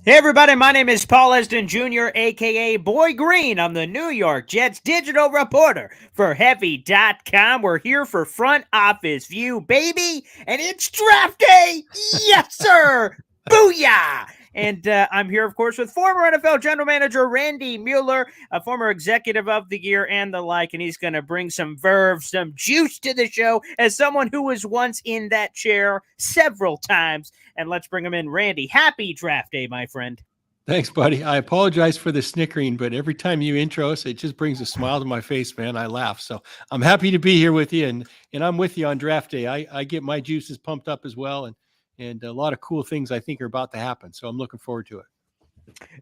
Hey everybody, my name is Paul Esden Jr., aka Boy Green. I'm the New York Jets digital reporter for Heavy.com. We're here for front office view, baby, and it's draft day! Yes, sir! Booyah! And I'm here, of course, with former NFL general manager Randy Mueller, a former executive of the year and the like, and he's going to bring some verve, some juice to the show as someone who was once in that chair several times. And let's bring him in. Randy, happy draft day, my friend. Thanks, buddy. I apologize for the snickering, but every time you intro us, it just brings a smile to my face, man. I laugh. So I'm happy to be here with you, and I'm with you on draft day. I get my juices pumped up as well, and a lot of cool things I think are about to happen. So I'm looking forward to it.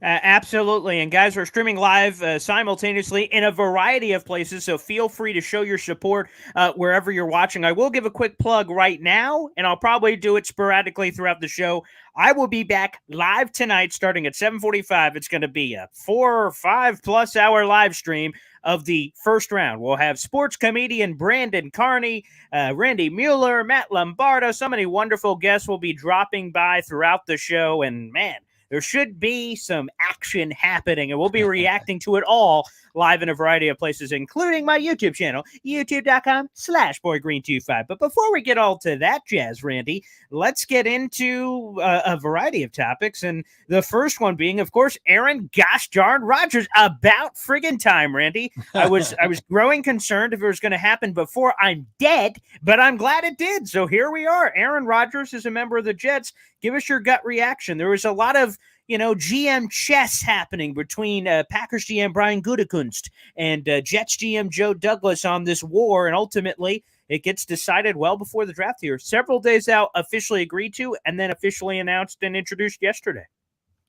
Absolutely. And guys, we're streaming live simultaneously in a variety of places, so feel free to show your support wherever you're watching. I will give a quick plug right now, and I'll probably do it sporadically throughout the show. I will be back live tonight starting at 7:45. It's going to be a 4 or 5+ hour live stream of the first round. We'll have sports comedian Brandon Carney, Randy Mueller, Matt Lombardo. So many wonderful guests will be dropping by throughout the show, and man, there should be some action happening, and we'll be reacting to it all live in a variety of places, including my YouTube channel, youtube.com/boygreen25. But before we get all to that jazz, Randy, let's get into a variety of topics. And the first one being, of course, Aaron gosh darn Rodgers. About friggin' time, Randy. I was growing concerned if it was going to happen before I'm dead, but I'm glad it did. So here we are. Aaron Rodgers is a member of the Jets. Give us your gut reaction. There was a lot of GM chess happening between Packers GM Brian Gutekunst and Jets GM Joe Douglas on this war, and ultimately it gets decided well before the draft here. Several days out, officially agreed to, and then officially announced and introduced yesterday.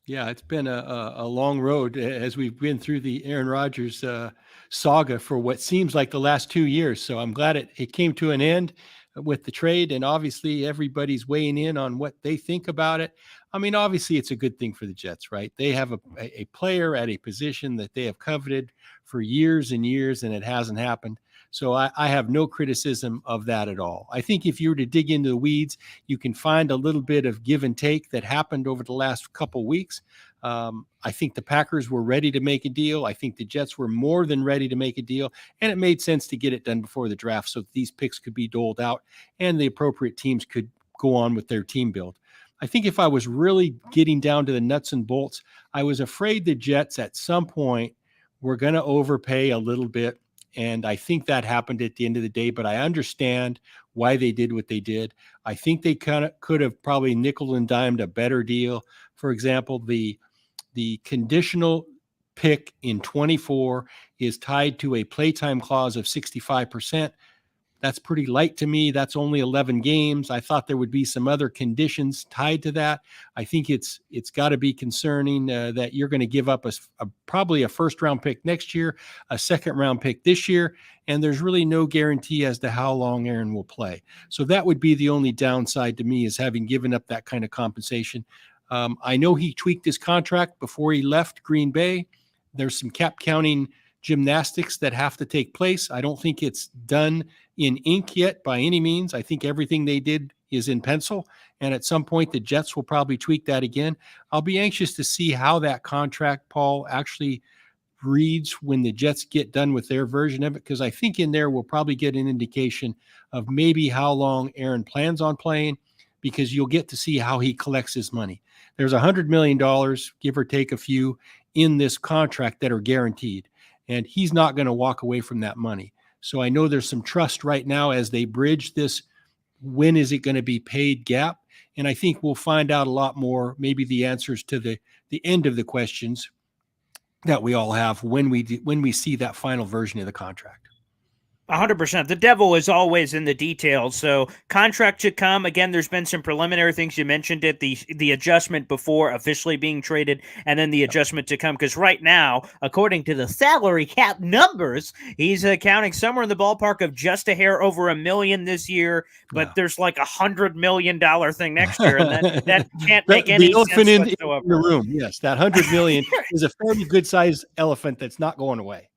Yeah, it's been a long road as we've been through the Aaron Rodgers saga for what seems like the last 2 years. So I'm glad it came to an end with the trade, and obviously everybody's weighing in on what they think about it. I mean, obviously it's a good thing for the Jets, right? They have a player at a position that they have coveted for years and years, and it hasn't happened. So I have no criticism of that at all. I think if you were to dig into the weeds, you can find a little bit of give and take that happened over the last couple of weeks. I think the Packers were ready to make a deal. I think the Jets were more than ready to make a deal, and it made sense to get it done before the draft so that these picks could be doled out and the appropriate teams could go on with their team build. I think if I was really getting down to the nuts and bolts, I was afraid the Jets at some point were going to overpay a little bit. And I think that happened at the end of the day, but I understand why they did what they did. I think they kind of could have probably nickel and dimed a better deal. For example, the conditional pick in 24 is tied to a playtime clause of 65%. That's pretty light to me. That's only 11 games. I thought there would be some other conditions tied to that. I think it's got to be concerning that you're going to give up probably a first-round pick next year, a second-round pick this year, and there's really no guarantee as to how long Aaron will play. So that would be the only downside to me, is having given up that kind of compensation. I know he tweaked his contract before he left Green Bay. There's some cap counting gymnastics that have to take place. I don't think it's done in ink yet by any means. I think everything they did is in pencil, and at some point the Jets will probably tweak that again. I'll be anxious to see how that contract, Paul, actually reads when the Jets get done with their version of it, because I think in there we'll probably get an indication of maybe how long Aaron plans on playing, because you'll get to see how he collects his money. There's $100 million, give or take a few, in this contract that are guaranteed, and he's not going to walk away from that money. So I know there's some trust right now as they bridge this when is it going to be paid gap, and I think we'll find out a lot more, maybe the answers to the end of the questions that we all have when we see that final version of the contract. 100%. The devil is always in the details. So contract should come. Again, there's been some preliminary things. You mentioned it, the adjustment before officially being traded, and then the adjustment to come. Because right now, according to the salary cap numbers, he's counting somewhere in the ballpark of just a hair over $1 million this year. But there's like $100 million thing next year, and that can't make any sense whatsoever. In the room. Yes, that $100 million is a fairly good sized elephant that's not going away.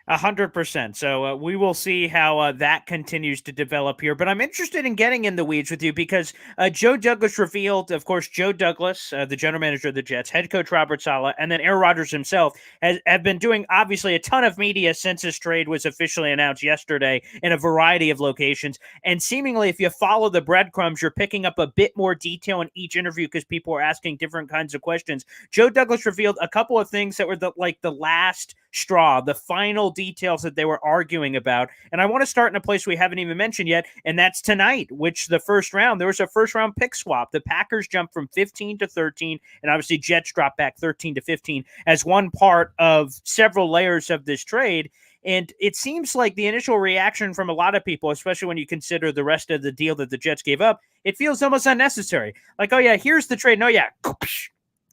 100%. So we will see how that continues to develop here. But I'm interested in getting in the weeds with you because Joe Douglas revealed, of course, Joe Douglas, the general manager of the Jets, head coach Robert Saleh, and then Aaron Rodgers himself have been doing obviously a ton of media since his trade was officially announced yesterday in a variety of locations. And seemingly, if you follow the breadcrumbs, you're picking up a bit more detail in each interview because people are asking different kinds of questions. Joe Douglas revealed a couple of things that were the last straw, the final details that they were arguing about. And I want to start in a place we haven't even mentioned yet, and that's tonight, which the first round, there was a first round pick swap. The Packers jumped from 15 to 13, and obviously Jets dropped back 13 to 15 as one part of several layers of this trade. And it seems like the initial reaction from a lot of people, especially when you consider the rest of the deal that the Jets gave up, it feels almost unnecessary. Like, oh, yeah, here's the trade. No, yeah,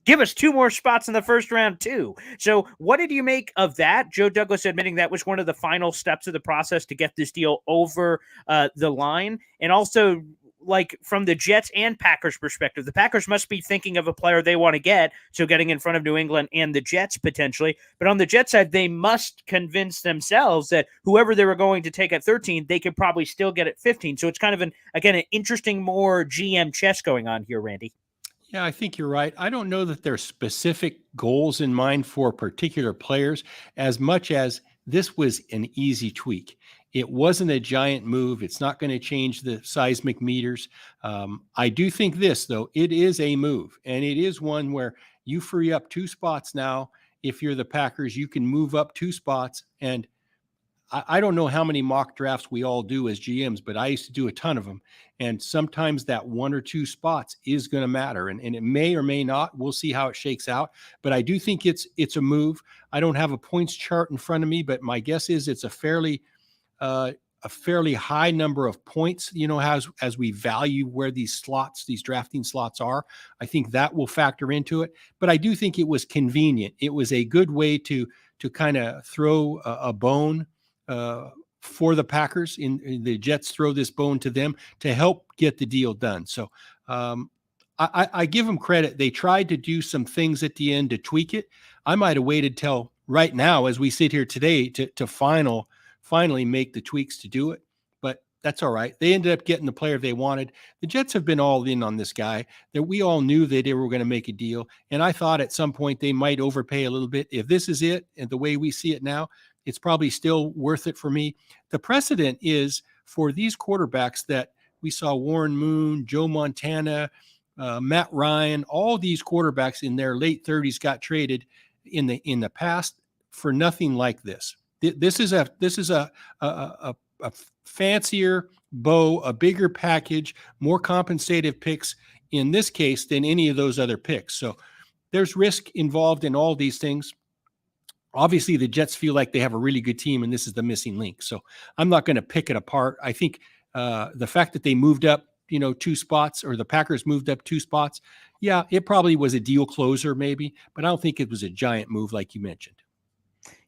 give us 2 more spots in the first round, too. So what did you make of that? Joe Douglas admitting that was one of the final steps of the process to get this deal over the line. And also, like, from the Jets and Packers perspective, the Packers must be thinking of a player they want to get, so getting in front of New England and the Jets potentially. But on the Jets side, they must convince themselves that whoever they were going to take at 13, they could probably still get at 15. So it's kind of, an interesting more GM chess going on here, Randy. Yeah, I think you're right. I don't know that there's specific goals in mind for particular players as much as this was an easy tweak. It wasn't a giant move. It's not going to change the seismic meters. I do think this, though, it is a move, and it is one where you free up 2 spots now. If you're the Packers, you can move up 2 spots. And I don't know how many mock drafts we all do as GMs, but I used to do a ton of them. And sometimes that 1 or 2 spots is going to matter. And it may or may not. We'll see how it shakes out. But I do think it's a move. I don't have a points chart in front of me, but my guess is it's a fairly high number of points, as we value where these drafting slots are. I think that will factor into it. But I do think it was convenient. It was a good way to kind of throw a bone for the Packers. In the Jets throw this bone to them to help get the deal done. So I give them credit. They tried to do some things at the end to tweak it. I might have waited till right now, as we sit here today, to finally make the tweaks to do it. But that's all right. They ended up getting the player they wanted. The Jets have been all in on this guy, that we all knew that they were going to make a deal. And I thought at some point they might overpay a little bit. If this is it, and the way we see it now, it's probably still worth it for me. The precedent is for these quarterbacks that we saw: Warren Moon, Joe Montana, Matt Ryan, all these quarterbacks in their late 30s got traded in the past for nothing like this. This is a fancier bow, a bigger package, more compensative picks in this case than any of those other picks. So there's risk involved in all these things. Obviously, the Jets feel like they have a really good team, and this is the missing link. So I'm not going to pick it apart. I think the fact that they moved up, 2 spots, or the Packers moved up 2 spots, yeah, it probably was a deal closer maybe, but I don't think it was a giant move like you mentioned.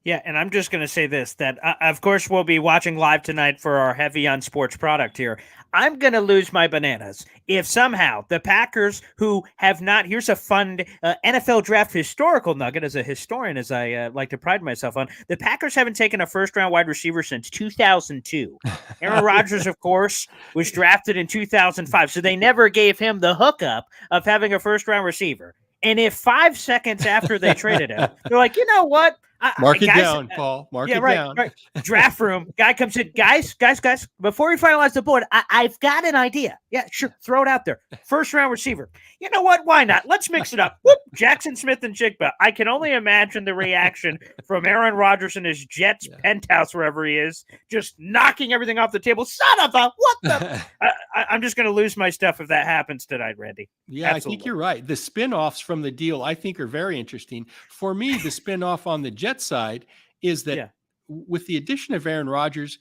Yeah, and I'm just going to say this, that of course we'll be watching live tonight for our heavy on sports product here. I'm going to lose my bananas if somehow the Packers, who have not, here's a fun NFL draft historical nugget as a historian, as I like to pride myself on, the Packers haven't taken a first-round wide receiver since 2002. Aaron Rodgers, of course, was drafted in 2005, so they never gave him the hookup of having a first-round receiver. And if 5 seconds after they traded him, they're like, you know what? Mark it down, Paul. Mark it down. Right. Draft room. Guy comes in. Guys, before we finalize the board, I've got an idea. Yeah, sure. Throw it out there. First round receiver. You know what? Why not? Let's mix it up. Whoop, Jackson Smith and Jigba. I can only imagine the reaction from Aaron Rodgers in his Jets penthouse, wherever he is, just knocking everything off the table. Son of a, what the? I'm just going to lose my stuff if that happens tonight, Randy. Yeah, absolutely. I think you're right. The spin-offs from the deal, I think, are very interesting. For me, the spin-off on the Jets side is that with the addition of Aaron Rodgers,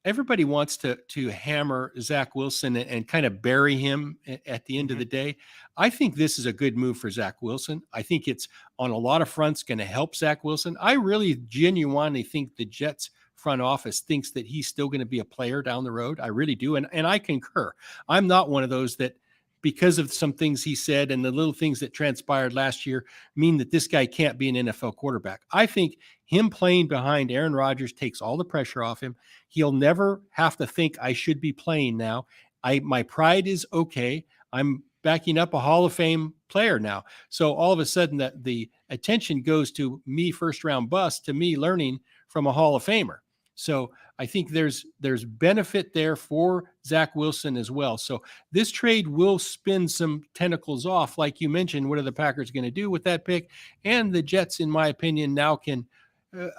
everybody wants to hammer Zach Wilson and kind of bury him at the end of the day. I think this is a good move for Zach Wilson. I think it's on a lot of fronts going to help Zach Wilson. I really genuinely think the Jets front office thinks that he's still going to be a player down the road. I really do. And I concur. I'm not one of those that because of some things he said and the little things that transpired last year mean that this guy can't be an NFL quarterback. I think him playing behind Aaron Rodgers takes all the pressure off him. He'll never have to think I should be playing now. My pride is okay. I'm backing up a Hall of Fame player now. So all of a sudden that the attention goes to me first round bust to me learning from a Hall of Famer. So I think there's benefit there for Zach Wilson as well. So this trade will spin some tentacles off. Like you mentioned, what are the Packers going to do with that pick? And the Jets, in my opinion, now can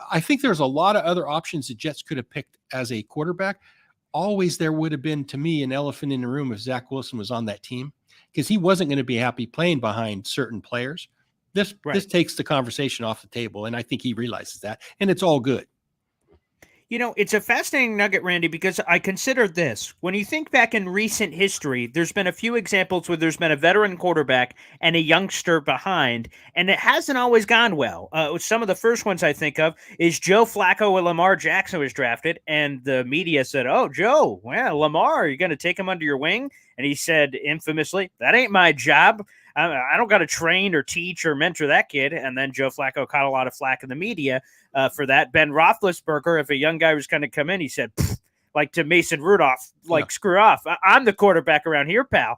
I think there's a lot of other options the Jets could have picked as a quarterback. Always there would have been, to me, an elephant in the room if Zach Wilson was on that team, because he wasn't going to be happy playing behind certain players. This takes the conversation off the table, and I think he realizes that, and it's all good. You know, it's a fascinating nugget, Randy, because I consider this. When you think back in recent history, there's been a few examples where there's been a veteran quarterback and a youngster behind, and it hasn't always gone well. Some of the first ones I think of is Joe Flacco when Lamar Jackson was drafted, and the media said, "Oh, Joe, well, Lamar, you're going to take him under your wing?" And he said infamously, "That ain't my job. I don't got to train or teach or mentor that kid." And then Joe Flacco caught a lot of flack in the media for that. Ben Roethlisberger, if a young guy was going to come in, he said, like to Mason Rudolph, screw off. I'm the quarterback around here, pal,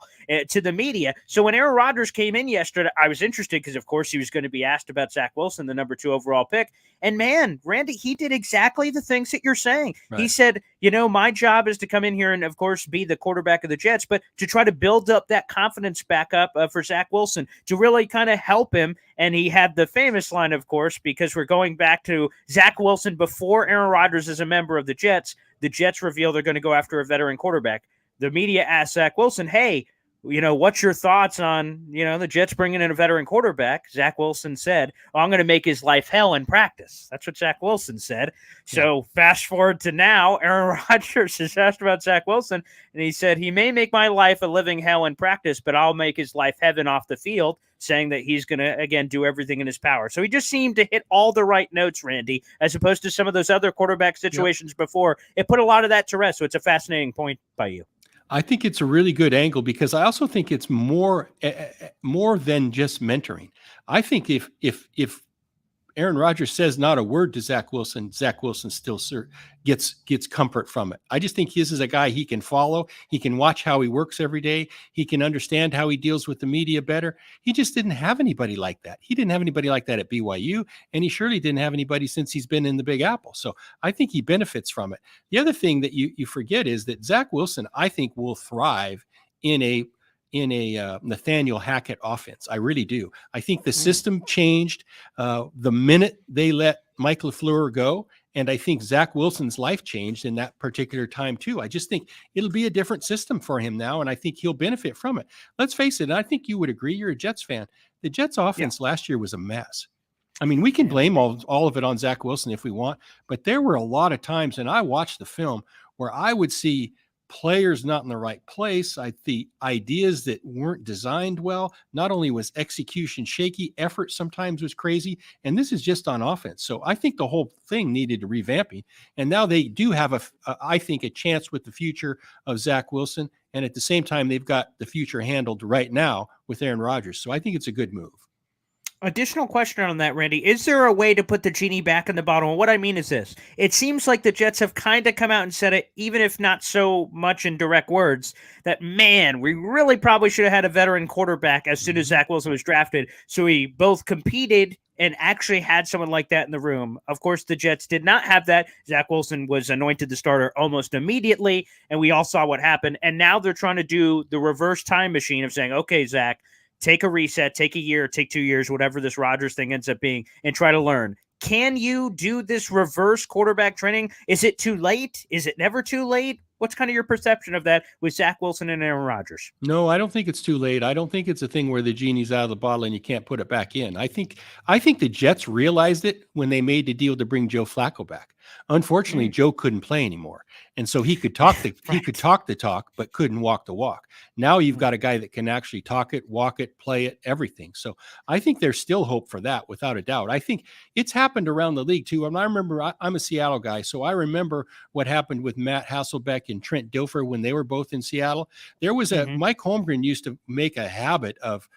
to the media. So when Aaron Rodgers came in yesterday, I was interested because, of course, he was going to be asked about Zach Wilson, the number 2 overall pick. And, man, Randy, he did exactly the things that you're saying. Right. He said, you know, my job is to come in here and, of course, be the quarterback of the Jets, but to try to build up that confidence back up for Zach Wilson to really kind of help him. And he had the famous line, of course, because we're going back to Zach Wilson before Aaron Rodgers is a member of the Jets. The Jets reveal they're going to go after a veteran quarterback. The media asked Zach Wilson, hey, you know, what's your thoughts on, you know, the Jets bringing in a veteran quarterback? Zach Wilson said, I'm going to make his life hell in practice. That's what Zach Wilson said. So fast forward to now, Aaron Rodgers is asked about Zach Wilson, and he said, he may make my life a living hell in practice, but I'll make his life heaven off the field, saying that he's going to, again, do everything in his power. So he just seemed to hit all the right notes, Randy, as opposed to some of those other quarterback situations before. It put a lot of that to rest. So it's a fascinating point by you. I think it's a really good angle because I also think it's more than just mentoring. I think if Aaron Rodgers says not a word to Zach Wilson still gets comfort from it. I just think this is a guy he can follow. He can watch how he works every day. He can understand how he deals with the media better. He just didn't have anybody like that. He didn't have anybody like that at BYU, and he surely didn't have anybody since he's been in the Big Apple. So I think he benefits from it. The other thing that you forget is that Zach Wilson, I think, will thrive in a Nathaniel Hackett offense. I really do. I think the system changed the minute they let Mike LaFleur go. And I think Zach Wilson's life changed in that particular time too. I just think it'll be a different system for him now. And I think he'll benefit from it. Let's face it. And I think you would agree. You're a Jets fan. The Jets offense last year was a mess. I mean, we can blame all of it on Zach Wilson if we want, but there were a lot of times, and I watched the film, where I would see players not in the right place. The ideas that weren't designed well. Not only was execution shaky, effort sometimes was crazy, and this is just on offense. So I think the whole thing needed a revamping, and now they do have I think a chance with the future of Zach Wilson, and at the same time they've got the future handled right now with Aaron Rodgers. So I think it's a good move. Additional question on that, Randy. Is there a way to put the genie back in the bottle? And what I mean is this. It seems like the Jets have kind of come out and said it, even if not so much in direct words, that, man, we really probably should have had a veteran quarterback as soon as Zach Wilson was drafted. So we both competed and actually had someone like that in the room. Of course, the Jets did not have that. Zach Wilson was anointed the starter almost immediately, and we all saw what happened. And now they're trying to do the reverse time machine of saying, okay, Zach, take a reset, take a year, take 2 years, whatever this Rodgers thing ends up being, and try to learn. Can you do this reverse quarterback training? Is it too late? Is it never too late? What's kind of your perception of that with Zach Wilson and Aaron Rodgers? No, I don't think it's too late. I don't think it's a thing where the genie's out of the bottle and you can't put it back in. I think the Jets realized it when they made the deal to bring Joe Flacco back. Unfortunately, Joe couldn't play anymore. And so he could talk he could talk the talk, but couldn't walk the walk. Now you've got a guy that can actually talk it, walk it, play it, everything. So I think there's still hope for that, without a doubt. I think it's happened around the league too. And I remember, I'm a Seattle guy, so I remember what happened with Matt Hasselbeck and Trent Dilfer when they were both in Seattle. There was Mike Holmgren used to make a habit of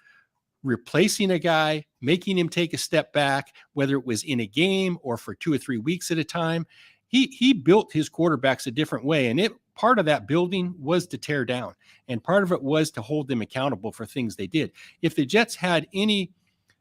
replacing a guy, making him take a step back, whether it was in a game or for 2 or 3 weeks at a time. He built his quarterbacks a different way. And part of that building was to tear down. And part of it was to hold them accountable for things they did. If the Jets had any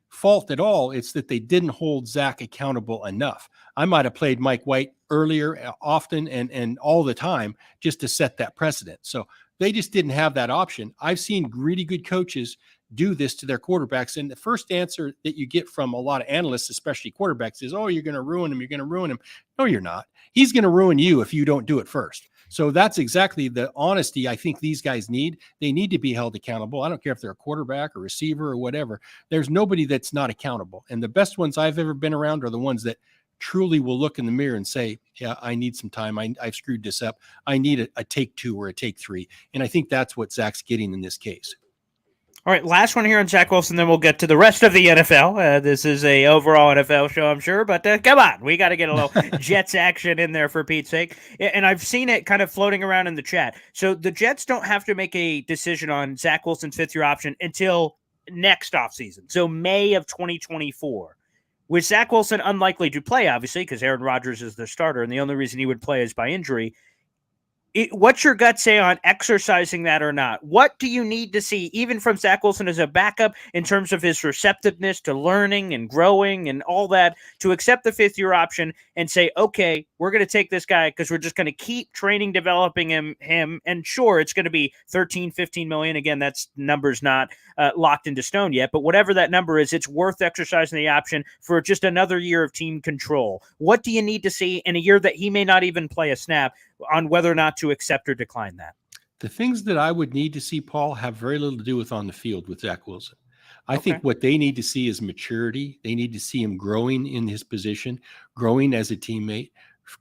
fault at all, it's that they didn't hold Zach accountable enough. I might have played Mike White earlier, often, and all the time, just to set that precedent. So they just didn't have that option. I've seen really good coaches do this to their quarterbacks. And the first answer that you get from a lot of analysts, especially quarterbacks, is, oh, you're going to ruin him. You're going to ruin him. No, you're not. He's going to ruin you if you don't do it first. So that's exactly the honesty I think these guys need. They need to be held accountable. I don't care if they're a quarterback or receiver or whatever. There's nobody that's not accountable. And the best ones I've ever been around are the ones that truly will look in the mirror and say, yeah, I need some time. I've screwed this up. I need a take 2 or a take 3. And I think that's what Zach's getting in this case. All right, last one here on Zach Wilson, then we'll get to the rest of the NFL. This is a overall NFL show, I'm sure, but come on, we got to get a little Jets action in there for Pete's sake. And I've seen it kind of floating around in the chat. So the Jets don't have to make a decision on Zach Wilson's 5th-year option until next offseason, so May of 2024. With Zach Wilson unlikely to play, obviously, because Aaron Rodgers is the starter, and the only reason he would play is by injury. What's your gut say on exercising that or not? What do you need to see, even from Zach Wilson as a backup, in terms of his receptiveness to learning and growing and all that, to accept the 5th-year option and say, okay, we're going to take this guy because we're just going to keep training, developing him. And sure, it's going to be 13, 15 million. Again, that's number's not locked into stone yet, but whatever that number is, it's worth exercising the option for just another year of team control. What do you need to see in a year that he may not even play a snap on whether or not to accept or decline that? The things that I would need to see, Paul, have very little to do with on the field with Zach Wilson. I think what they need to see is maturity. They need to see him growing in his position, growing as a teammate,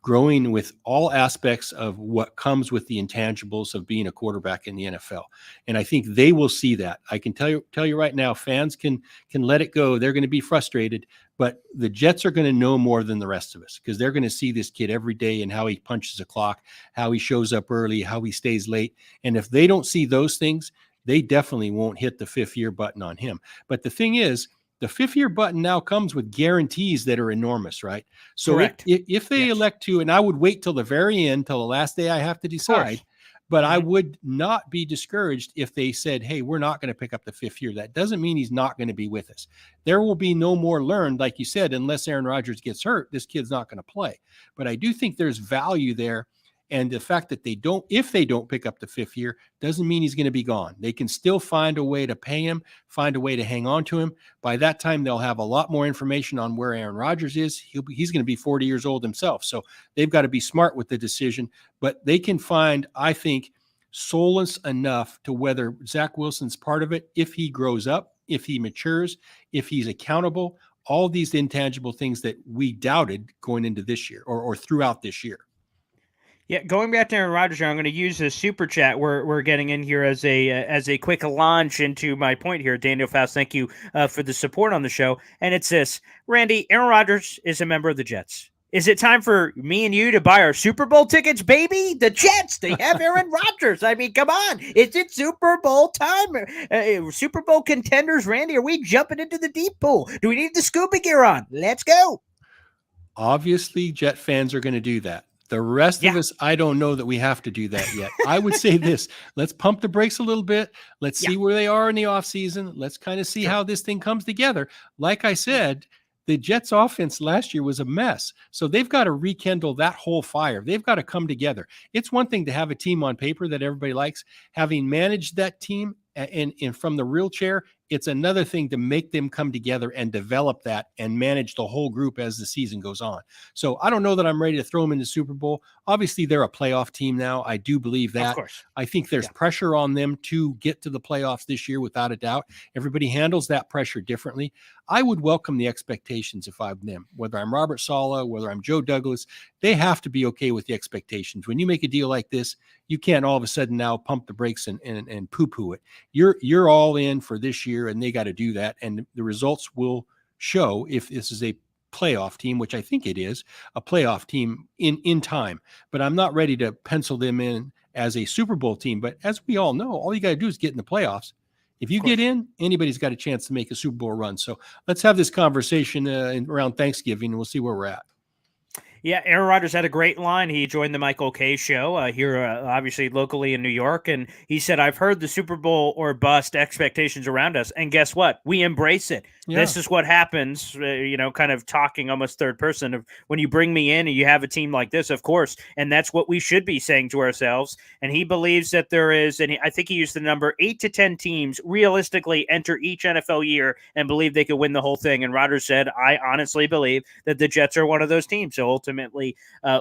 growing with all aspects of what comes with the intangibles of being a quarterback in the NFL. And I think they will see that. I can tell you right now, fans can let it go. They're going to be frustrated, but the Jets are going to know more than the rest of us, because they're going to see this kid every day and how he punches a clock, how he shows up early, how he stays late. And if they don't see those things, they definitely won't hit the 5th-year button on him. But the thing is, the 5th-year button now comes with guarantees that are enormous, right? So if they elect to, and I would wait till the very end, till the last day I have to decide, but I would not be discouraged if they said, hey, we're not going to pick up the 5th year. That doesn't mean he's not going to be with us. There will be no more learned, like you said, unless Aaron Rodgers gets hurt, this kid's not going to play. But I do think there's value there. And the fact that if they don't pick up the 5th year, doesn't mean he's going to be gone. They can still find a way to pay him, find a way to hang on to him. By that time, they'll have a lot more information on where Aaron Rodgers is. He's going to be 40 years old himself. So they've got to be smart with the decision, but they can find, I think, solace enough to whether Zach Wilson's part of it, if he grows up, if he matures, if he's accountable, all these intangible things that we doubted going into this year or throughout this year. Yeah, going back to Aaron Rodgers, I'm going to use the super chat we're getting in here as a quick launch into my point here. Daniel Faust, thank you for the support on the show. And it's this: Randy, Aaron Rodgers is a member of the Jets. Is it time for me and you to buy our Super Bowl tickets, baby? The Jets, they have Aaron Rodgers. I mean, come on. Is it Super Bowl time? Super Bowl contenders, Randy, are we jumping into the deep pool? Do we need the scuba gear on? Let's go. Obviously, Jet fans are going to do that. The rest of us, I don't know that we have to do that yet. I would say this: let's pump the brakes a little bit. Let's see where they are in the offseason. Let's kind of see how this thing comes together. Like I said, the Jets offense last year was a mess. So they've got to rekindle that whole fire. They've got to come together. It's one thing to have a team on paper that everybody likes. Having managed that team and from the real chair It's another thing to make them come together and develop that and manage the whole group as the season goes on. So I don't know that I'm ready to throw them in the Super Bowl. Obviously, they're a playoff team now. I do believe that. Of course. I think there's pressure on them to get to the playoffs this year, without a doubt. Everybody handles that pressure differently. I would welcome the expectations if I'm them. Whether I'm Robert Saleh, whether I'm Joe Douglas, they have to be okay with the expectations. When you make a deal like this, you can't all of a sudden now pump the brakes and poo-poo it. You're all in for this year, and they got to do that. And the results will show if this is a playoff team, which I think it is, a playoff team in time. But I'm not ready to pencil them in as a Super Bowl team. But as we all know, all you got to do is get in the playoffs. If you get in, anybody's got a chance to make a Super Bowl run. So let's have this conversation around Thanksgiving, and we'll see where we're at. Yeah, Aaron Rodgers had a great line. He joined the Michael Kay show here, obviously locally in New York, and he said, "I've heard the Super Bowl or bust expectations around us, and guess what? We embrace it. Yeah. This is what happens." Kind of talking almost third person of when you bring me in and you have a team like this, of course, and that's what we should be saying to ourselves. And he believes that there is, and I think he used the number 8 to 10 teams realistically enter each NFL year and believe they could win the whole thing. And Rodgers said, "I honestly believe that the Jets are one of those teams." So ultimately,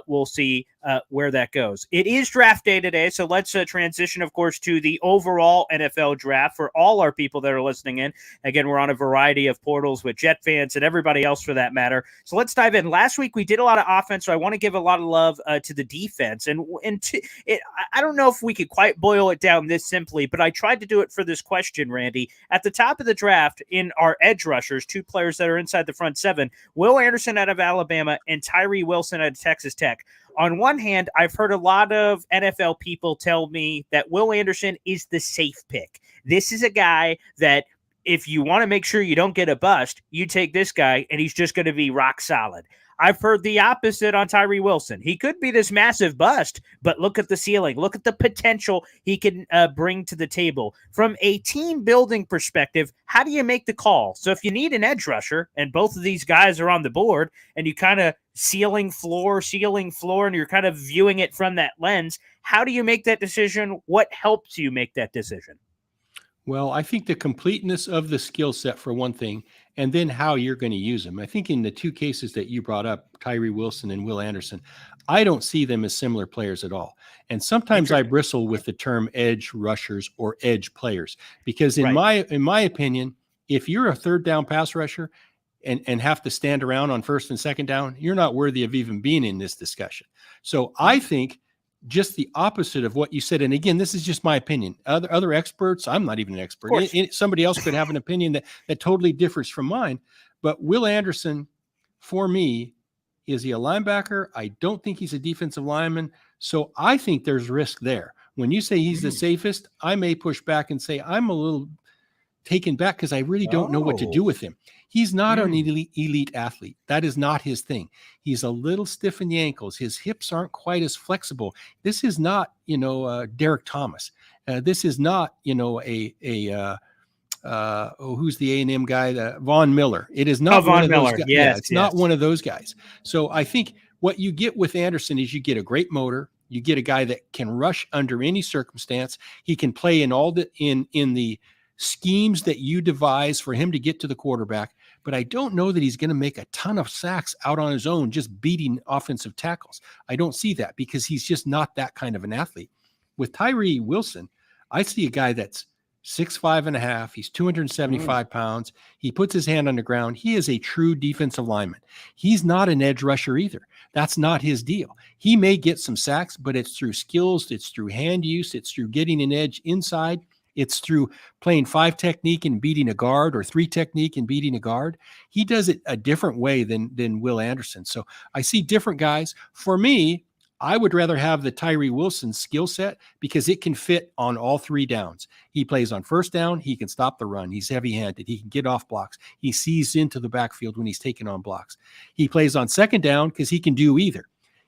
we'll see where that goes. It is draft day today, so let's transition, of course, to the overall NFL draft for all our people that are listening in. Again, we're on a variety of portals with Jet fans and everybody else for that matter. So let's dive in. Last week, we did a lot of offense, so I want to give a lot of love to the defense. I don't know if we could quite boil it down this simply, but I tried to do it for this question, Randy. At the top of the draft, in our edge rushers, 2 players that are inside the front 7, Will Anderson out of Alabama and Tyree Wilson out of Texas Tech. On one hand, I've heard a lot of NFL people tell me that Will Anderson is the safe pick. This is a guy that if you want to make sure you don't get a bust, you take this guy and he's just going to be rock solid. I've heard the opposite on Tyree Wilson. He could be this massive bust, but look at the ceiling. Look at the potential he can bring to the table. From a team building perspective, how do you make the call? So if you need an edge rusher and both of these guys are on the board and you kind of ceiling, floor, and you're kind of viewing it from that lens, how do you make that decision? What helps you make that decision? Well, I think the completeness of the skill set for one thing, and then how you're going to use them. I think in the 2 cases that you brought up, Tyree Wilson and Will Anderson, I don't see them as similar players at all. And sometimes I bristle with the term edge rushers or edge players, because in my opinion, if you're a third down pass rusher and have to stand around on first and second down, you're not worthy of even being in this discussion. So I think just the opposite of what you said. And again, this is just my opinion. Other experts, I'm not even an expert. Somebody else could have an opinion that totally differs from mine. But Will Anderson, for me, is he a linebacker? I don't think he's a defensive lineman. So I think there's risk there. When you say he's the safest, I may push back and say I'm a little taken back because I really don't know what to do with him. He's not an elite athlete. That is not his thing. He's a little stiff in the ankles. His hips aren't quite as flexible. This is not, Derek Thomas. This is not, who's the A&M guy? Von Miller. It is not one of those guys. Yes, it's not one of those guys. So I think what you get with Anderson is you get a great motor. You get a guy that can rush under any circumstance. He can play in all in the schemes that you devise for him to get to the quarterback, but I don't know that he's going to make a ton of sacks out on his own, just beating offensive tackles. I don't see that because he's just not that kind of an athlete. With Tyree Wilson, I see a guy that's 6'5.5". He's 275 pounds. He puts his hand on the ground. He is a true defensive lineman. He's not an edge rusher either. That's not his deal. He may get some sacks, but it's through skills. It's through hand use. It's through getting an edge inside. It's through playing 5 technique and beating a guard, or 3 technique and beating a guard. He does it a different way than Will Anderson. So I see different guys. For me, I would rather have the Tyree Wilson skill set because it can fit on all 3 downs. He plays on first down. He can stop the run. He's heavy-handed. He can get off blocks. He sees into the backfield when he's taking on blocks. He plays on second down because he can do either.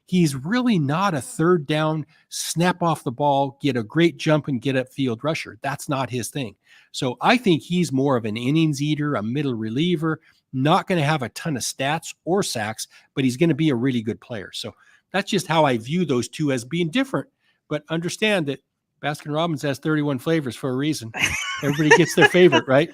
He's really not a third down, snap off the ball, get a great jump and get upfield rusher. That's not his thing. So I think he's more of an innings eater, a middle reliever, not going to have a ton of stats or sacks, but he's going to be a really good player. So that's just how I view those 2 as being different. But understand that Baskin-Robbins has 31 flavors for a reason. Everybody gets their favorite, right?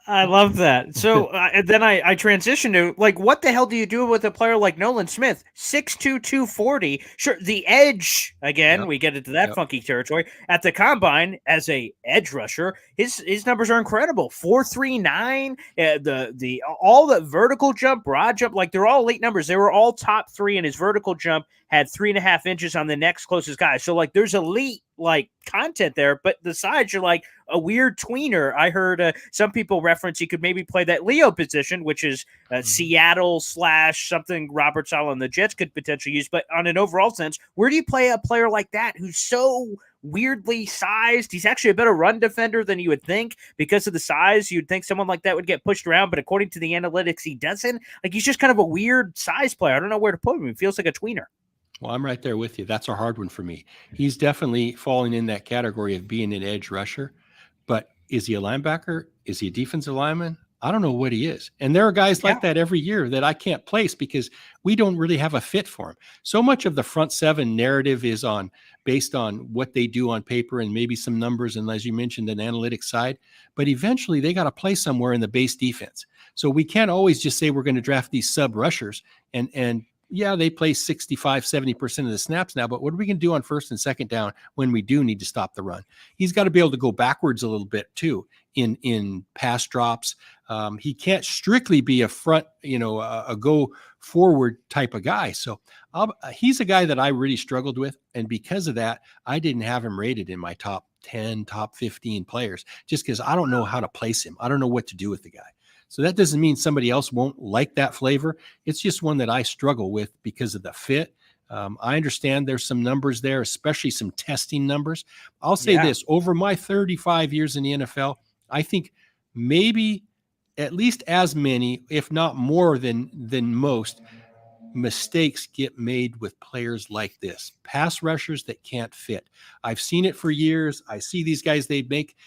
I love that. So and then I transitioned to like, what the hell do you do with a player like Nolan Smith, 6'2", 240? Sure, the edge again. Yep. We get into that Yep. funky territory at the combine as a edge rusher. His numbers are incredible. 4.39. The all the vertical jump, broad jump, like they're all elite numbers. They were all top 3, and his vertical jump had 3.5 inches on the next closest guy. So like, there's elite like content there, but the sides, you're like a weird tweener. I heard some people reference he could maybe play that Leo position, which is Seattle / something Robert Saleh and the Jets could potentially use. But on an overall sense, where do you play a player like that who's so weirdly sized? He's actually a better run defender than you would think because of the size. You'd think someone like that would get pushed around, but according to the analytics, he doesn't. Like, he's just kind of a weird size player. I don't know where to put him. He feels like a tweener. Well, I'm right there with you. That's a hard one for me. He's definitely falling in that category of being an edge rusher. But is he a linebacker? Is he a defensive lineman? I don't know what he is. And there are guys like that every year that I can't place because we don't really have a fit for him. So much of the front seven narrative is based on what they do on paper and maybe some numbers, and as you mentioned, an analytics side. But eventually they got to play somewhere in the base defense. So we can't always just say we're going to draft these sub rushers and yeah, they play 65, 70% of the snaps now, but what are we going to do on first and second down when we do need to stop the run? He's got to be able to go backwards a little bit too in pass drops. He can't strictly be a front, a go forward type of guy. So he's a guy that I really struggled with. And because of that, I didn't have him rated in my top 10, top 15 players, just because I don't know how to place him. I don't know what to do with the guy. So that doesn't mean somebody else won't like that flavor. It's just one that I struggle with because of the fit. I understand there's some numbers there, especially some testing numbers. I'll say this, over my 35 years in the NFL, I think maybe at least as many, if not more than most, mistakes get made with players like this, pass rushers that can't fit. I've seen it for years. I see these guys, they make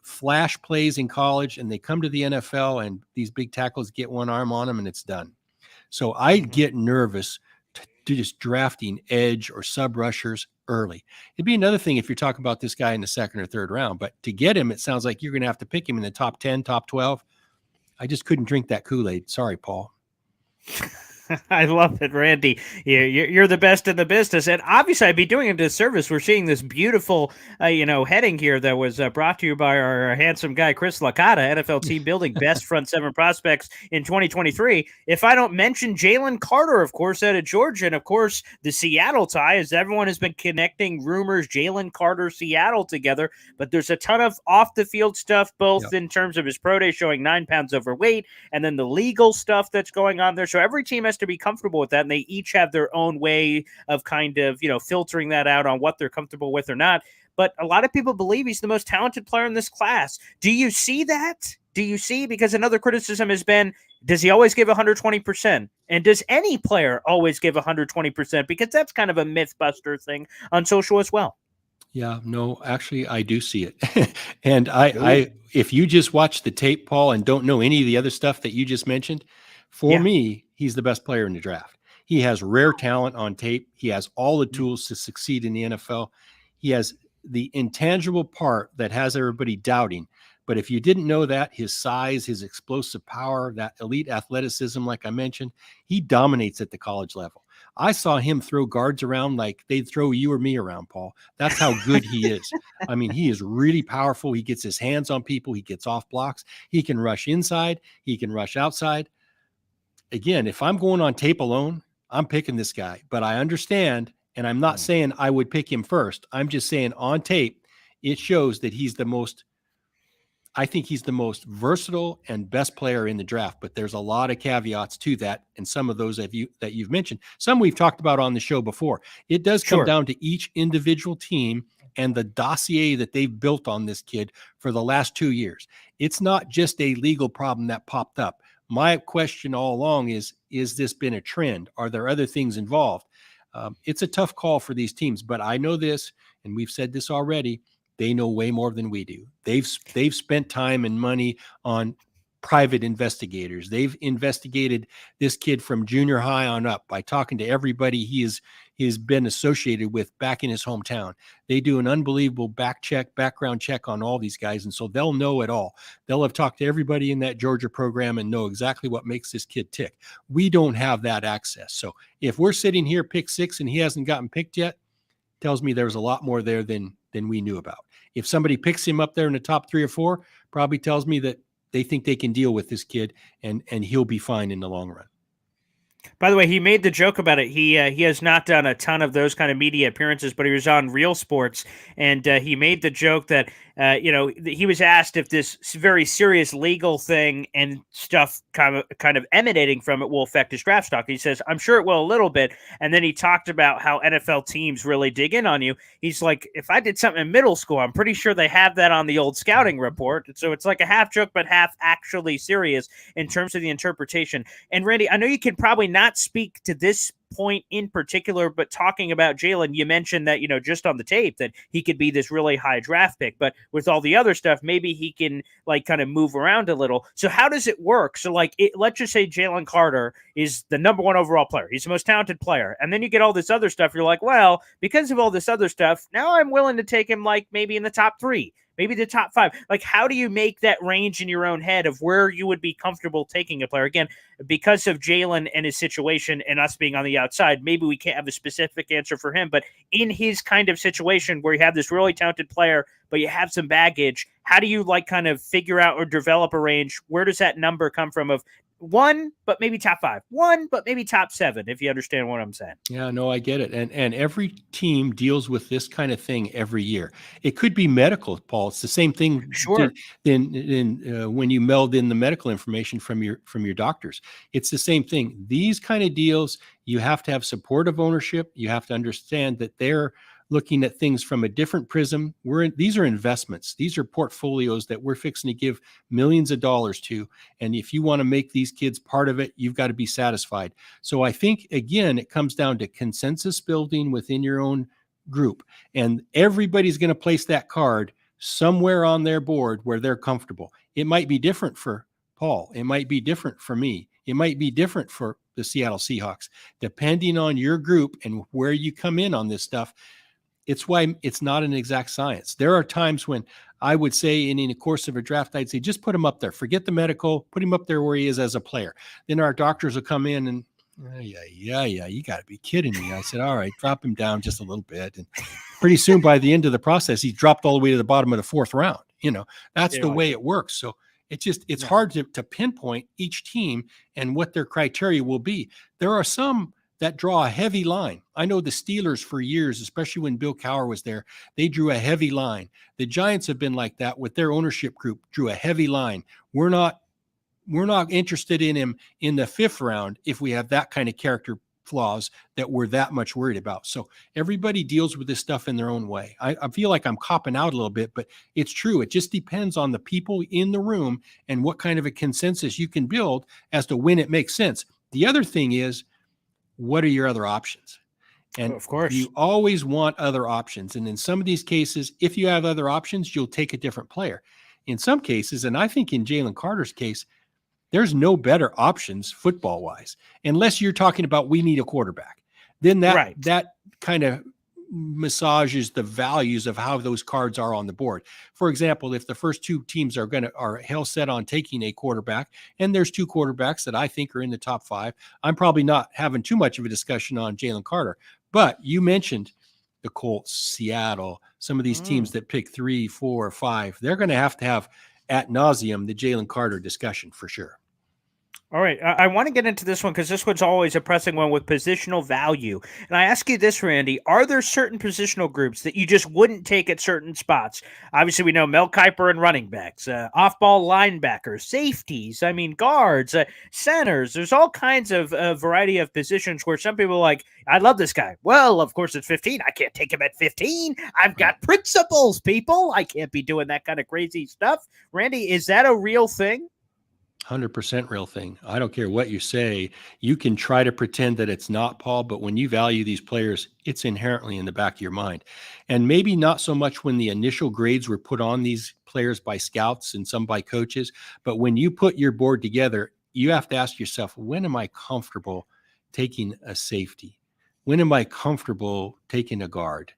flash plays in college and they come to the NFL and these big tackles get one arm on them and it's done. So I get nervous to just drafting edge or sub rushers early. It'd be another thing if you're talking about this guy in the second or third round, but to get him, it sounds like you're going to have to pick him in the top 10, top 12. I just couldn't drink that Kool-Aid. Sorry, Paul. I love it, Randy. You're the best in the business, and obviously, I'd be doing a disservice. We're seeing this beautiful, heading here that was brought to you by our handsome guy Chris Licata, NFL team building best front seven prospects in 2023. If I don't mention Jalen Carter, of course, out of Georgia, and of course the Seattle tie, as everyone has been connecting rumors Jalen Carter, Seattle together. But there's a ton of off the field stuff, both in terms of his pro day showing 9 pounds overweight, and then the legal stuff that's going on there. So every team has to be comfortable with that, and they each have their own way of kind of filtering that out on what they're comfortable with or not. But a lot of people believe he's the most talented player in this class. Do you see that? Do you see? Because another criticism has been, does he always give 120%? And does any player always give 120%? Because that's kind of a myth buster thing on social as well. Yeah, no, actually, I do see it. And I, if you just watch the tape, Paul, and don't know any of the other stuff that you just mentioned, for me, he's the best player in the draft. He has rare talent on tape. He has all the tools to succeed in the NFL. He has the intangible part that has everybody doubting. But if you didn't know that, his size, his explosive power, that elite athleticism, like I mentioned, he dominates at the college level. I saw him throw guards around like they'd throw you or me around, Paul. That's how good he is. I mean, he is really powerful. He gets his hands on people. He gets off blocks. He can rush inside. He can rush outside. Again, if I'm going on tape alone, I'm picking this guy. But I understand, and I'm not saying I would pick him first. I'm just saying on tape, it shows that I think he's the most versatile and best player in the draft, but there's a lot of caveats to that. And some of those that you've mentioned, some we've talked about on the show before. It does come down to each individual team and the dossier that they've built on this kid for the last 2 years. It's not just a legal problem that popped up. My question all along is this been a trend? Are there other things involved? It's a tough call for these teams, but I know this, and we've said this already, they know way more than we do. They've spent time and money on private investigators. They've investigated this kid from junior high on up by talking to everybody he's been associated with back in his hometown. They do an unbelievable background check on all these guys. And so they'll know it all. They'll have talked to everybody in that Georgia program and know exactly what makes this kid tick. We don't have that access. So if we're sitting here pick 6 and he hasn't gotten picked yet, tells me there's a lot more there than we knew about. If somebody picks him up there in the top 3 or 4, probably tells me that they think they can deal with this kid and he'll be fine in the long run. By the way, he made the joke about it. He has not done a ton of those kind of media appearances, but he was on Real Sports, and he made the joke that he was asked if this very serious legal thing and stuff kind of emanating from it will affect his draft stock. He says, "I'm sure it will a little bit." And then he talked about how NFL teams really dig in on you. He's like, "If I did something in middle school, I'm pretty sure they have that on the old scouting report." So it's like a half joke, but half actually serious in terms of the interpretation. And Randy, I know you can probably not speak to this point in particular, but talking about Jalen, you mentioned that, just on the tape that he could be this really high draft pick, but with all the other stuff, maybe he can kind of move around a little. So how does it work? So let's just say Jalen Carter is the number 1 overall player. He's the most talented player. And then you get all this other stuff. You're like, well, because of all this other stuff, now I'm willing to take him maybe in the top 3. Maybe the top 5. How do you make that range in your own head of where you would be comfortable taking a player? Again, because of Jalen and his situation and us being on the outside, maybe we can't have a specific answer for him. But in his kind of situation where you have this really talented player, but you have some baggage, how do you kind of figure out or develop a range? Where does that number come from of 1, but maybe top 5, 1, but maybe top 7, if you understand what I'm saying? Yeah, no, I get it. And every team deals with this kind of thing every year. It could be medical, Paul. It's the same thing. Sure. When you meld in the medical information from your doctors, it's the same thing. These kind of deals, you have to have supportive ownership. You have to understand that they're looking at things from a different prism. These are investments. These are portfolios that we're fixing to give millions of dollars to. And if you want to make these kids part of it, you've got to be satisfied. So I think, again, it comes down to consensus building within your own group. And everybody's going to place that card somewhere on their board where they're comfortable. It might be different for Paul. It might be different for me. It might be different for the Seattle Seahawks, depending on your group and where you come in on this stuff. It's why it's not an exact science. There are times when I would say in the course of a draft, I'd say, just put him up there. Forget the medical, put him up there where he is as a player. Then our doctors will come in and, yeah, you got to be kidding me. I said, all right, drop him down just a little bit. And pretty soon by the end of the process, he dropped all the way to the bottom of the 4th round. That's the way it works. So it's hard to pinpoint each team and what their criteria will be. There are some that draw a heavy line. I know the Steelers for years, especially when Bill Cowher was there, they drew a heavy line. The Giants have been like that with their ownership group, drew a heavy line. We're not interested in him in the 5th round if we have that kind of character flaws that we're that much worried about. So everybody deals with this stuff in their own way. I feel like I'm copping out a little bit, but it's true. It just depends on the people in the room and what kind of a consensus you can build as to when it makes sense. The other thing is, what are your other options? And of course, you always want other options. And in some of these cases, if you have other options, you'll take a different player. In some cases, and I think in Jalen Carter's case, there's no better options football-wise, unless you're talking about we need a quarterback. Then that kind of massages the values of how those cards are on the board. For example, if the first 2 teams are hell set on taking a quarterback, and there's 2 quarterbacks that I think are in the top 5, I'm probably not having too much of a discussion on Jalen Carter. But you mentioned the Colts, Seattle, some of these teams that pick 3, 4, 5. They're going to have ad nauseum the Jalen Carter discussion for sure. All right. I want to get into this one because this one's always a pressing one with positional value. And I ask you this, Randy, are there certain positional groups that you just wouldn't take at certain spots? Obviously, we know Mel Kiper and running backs, off-ball linebackers, safeties, guards, centers. There's all kinds of variety of positions where some people are like, I love this guy. Well, of course, it's 15. I can't take him at 15. I've got principles, people. I can't be doing that kind of crazy stuff. Randy, is that a real thing? 100% real thing. I don't care what you say. You can try to pretend that it's not, Paul, but when you value these players, it's inherently in the back of your mind. And maybe not so much when the initial grades were put on these players by scouts and some by coaches, but when you put your board together, you have to ask yourself, when am I comfortable taking a safety? When am I comfortable taking a guard?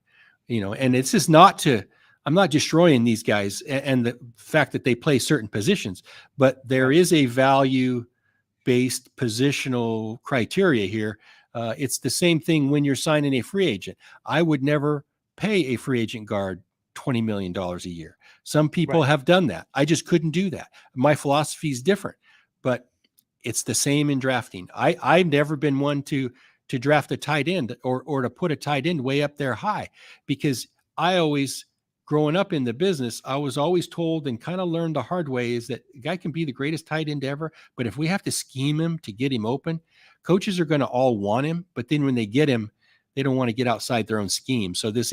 And it's just I'm not destroying these guys and the fact that they play certain positions, but there is a value-based positional criteria here. It's the same thing when you're signing a free agent. I would never pay a free agent guard $20 million a year. Some people have done that. I just couldn't do that. My philosophy is different, but it's the same in drafting. I've never been one to draft a tight end or to put a tight end way up there high, because growing up in the business, I was always told and kind of learned the hard way is that a guy can be the greatest tight end ever, but if we have to scheme him to get him open, coaches are going to all want him, but then when they get him, they don't want to get outside their own scheme. So this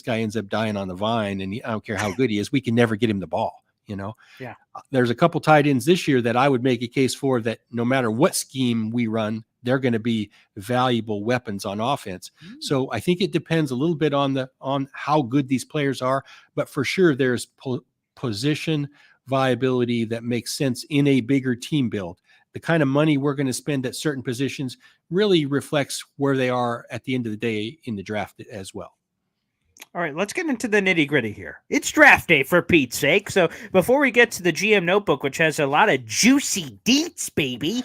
guy ends up dying on the vine, and I don't care how good he is, we can never get him the ball. Yeah. There's a couple tight ends this year that I would make a case for that no matter what scheme we run, they're going to be valuable weapons on offense. So I think it depends a little bit on how good these players are, but for sure there's position viability that makes sense in a bigger team build. The kind of money we're going to spend at certain positions really reflects where they are at the end of the day in the draft as well. All right, let's get into the nitty-gritty here. It's draft day, for Pete's sake. So before we get to the GM Notebook, which has a lot of juicy deets, baby,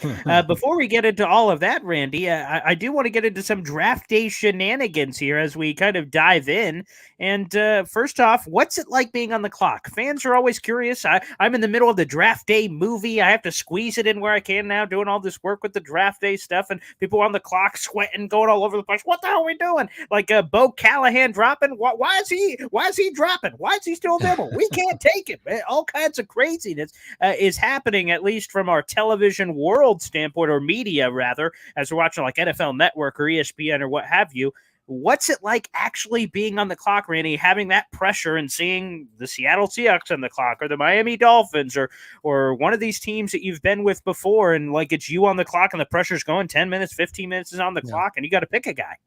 before we get into all of that, Randy, I do want to get into some draft day shenanigans here as we kind of dive in. And first off, what's it like being on the clock? Fans are always curious. I'm in the middle of the draft day movie. I have to squeeze it in where I can now, doing all this work with the draft day stuff, and people on the clock sweating, going all over the place. What the hell are we doing? Like Bo Callahan dropping? Why is he dropping? Why is he still available? We can't take him. All kinds of craziness is happening, at least from our television world standpoint, or media rather, as we're watching like NFL Network or ESPN or what have you. What's it like actually being on the clock, Randy, having that pressure and seeing the Seattle Seahawks on the clock, or the Miami Dolphins, or one of these teams that you've been with before, and like it's you on the clock and the pressure's going 10 minutes, 15 minutes is on the clock, and you got to pick a guy?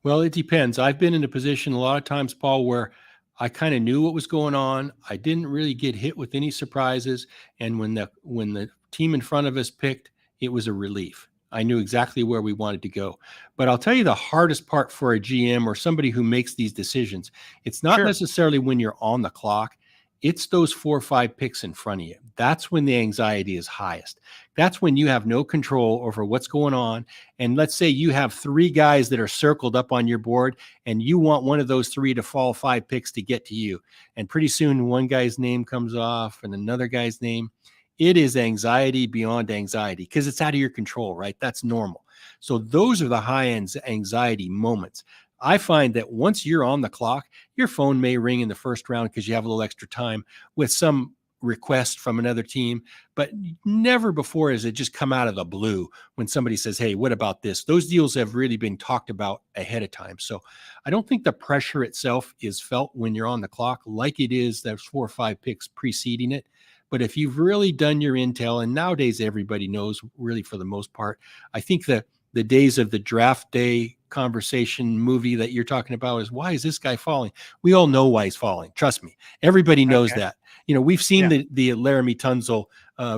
Well, it depends. I've been in a position a lot of times, Paul, where I kind of knew what was going on. I didn't really get hit with any surprises. And when the team in front of us picked, it was a relief. I knew exactly where we wanted to go. But I'll tell you the hardest part for a GM or somebody who makes these decisions, it's not necessarily when you're on the clock. It's those 4 or 5 picks in front of you. That's when the anxiety is highest. That's when you have no control over what's going on. And let's say you have 3 guys that are circled up on your board, and you want one of those 3 to fall 5 picks to get to you. And pretty soon one guy's name comes off and another guy's name. It is anxiety beyond anxiety because it's out of your control, right? That's normal. So those are the high-end anxiety moments. I find that once you're on the clock, your phone may ring in the first round because you have a little extra time with some request from another team, but never before has it just come out of the blue when somebody says, hey, what about this? Those deals have really been talked about ahead of time. So I don't think the pressure itself is felt when you're on the clock like it is those 4 or 5 picks preceding it. But if you've really done your intel, and nowadays everybody knows really for the most part, I think the days of the draft day conversation movie that you're talking about is, why is this guy falling? We all know why he's falling. Trust me. Everybody knows that. We've seen the Laramie Tunzel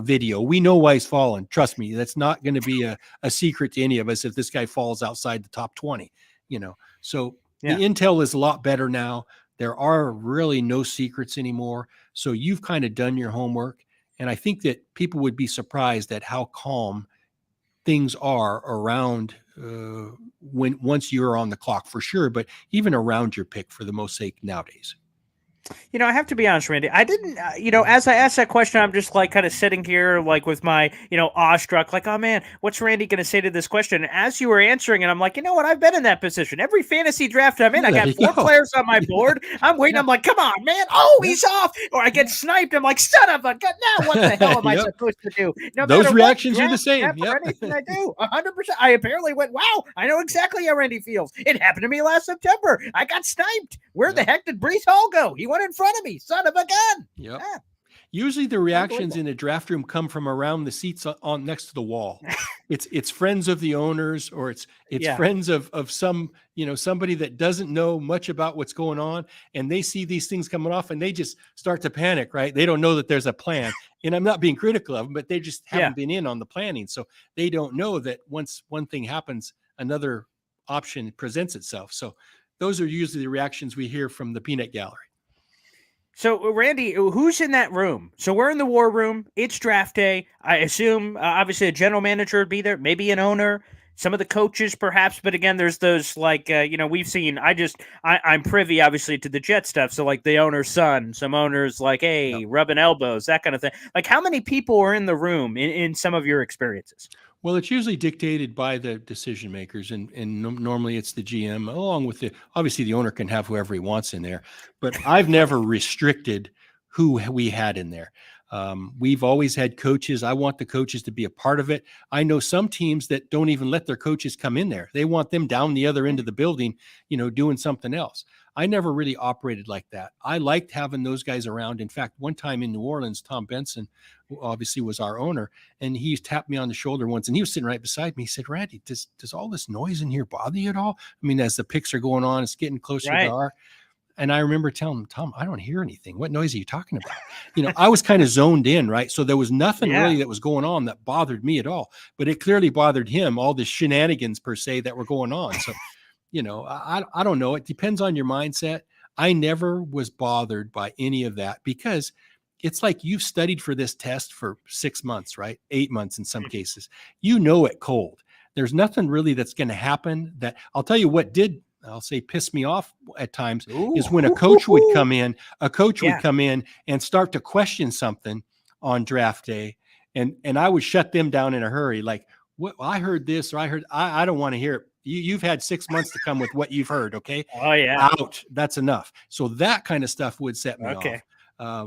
video. We know why he's falling. Trust me. That's not going to be a secret to any of us if this guy falls outside the top 20, So the intel is a lot better now. There are really no secrets anymore. So you've kind of done your homework. And I think that people would be surprised at how calm things are around once you're on the clock, for sure, but even around your pick for the most sake nowadays. I have to be honest, Randy. I didn't, as I asked that question, I'm just like kind of sitting here, like with my, awestruck, like, oh man, what's Randy going to say to this question? And as you were answering it, I'm like, you know what? I've been in that position. Every fantasy draft I'm in, I got 4 players on my board. I'm waiting. I'm like, come on, man. Oh, he's off. Or I get sniped. I'm like, son of a gun. Now what the hell am I supposed to do? No, those reactions are the same. For anything I do, 100%. I apparently went, wow, I know exactly how Randy feels. It happened to me last September. I got sniped. Where the heck did Breece Hall go? He went in front of me, son of a gun. Yep. Usually the reactions Unbelievable. in a draft room come from around the seats on next to the wall. It's friends of the owners, or it's Yeah. friends of some, somebody that doesn't know much about what's going on, and they see these things coming off and they just start to panic, right? They don't know that there's a plan. And I'm not being critical of them, but they just Yeah. haven't been in on the planning. So they don't know that once one thing happens, another option presents itself. So those are usually the reactions we hear from the peanut gallery. So, Randy, who's in that room? So we're in the war room. It's draft day. I assume, obviously, a general manager would be there, maybe an owner, some of the coaches, perhaps. But again, there's those we've seen. I'm privy, obviously, to the Jet stuff. So like the owner's son, some owners like, hey, Yep. rubbing elbows, that kind of thing. Like, how many people are in the room in some of your experiences? Well, it's usually dictated by the decision makers, and normally it's the GM, along with obviously the owner can have whoever he wants in there. But I've never restricted who we had in there. We've always had coaches. I want the coaches to be a part of it. I know some teams that don't even let their coaches come in there. They want them down the other end of the building, doing something else. I never really operated like that. I liked having those guys around. In fact, one time in New Orleans, Tom Benson, who obviously was our owner, and he tapped me on the shoulder once, and he was sitting right beside me. He said, Randy, does all this noise in here bother you at all? I mean, as the picks are going on, it's getting closer to our. And I remember telling him, Tom, I don't hear anything. What noise are you talking about? I was kind of zoned in, right? So there was nothing really that was going on that bothered me at all. But it clearly bothered him, all the shenanigans per se that were going on. So, I don't know. It depends on your mindset. I never was bothered by any of that, because it's like you've studied for this test for 6 months, right? 8 months in some cases. It cold. There's nothing really that's going to happen. That I'll tell you what did, I'll say, piss me off at times is when a coach would come in, would come in and start to question something on draft day. And I would shut them down in a hurry. Like, what, I heard this, or I don't want to hear it. You've had 6 months to come with what you've heard. Okay. Oh yeah. Out. That's enough. So that kind of stuff would set me off.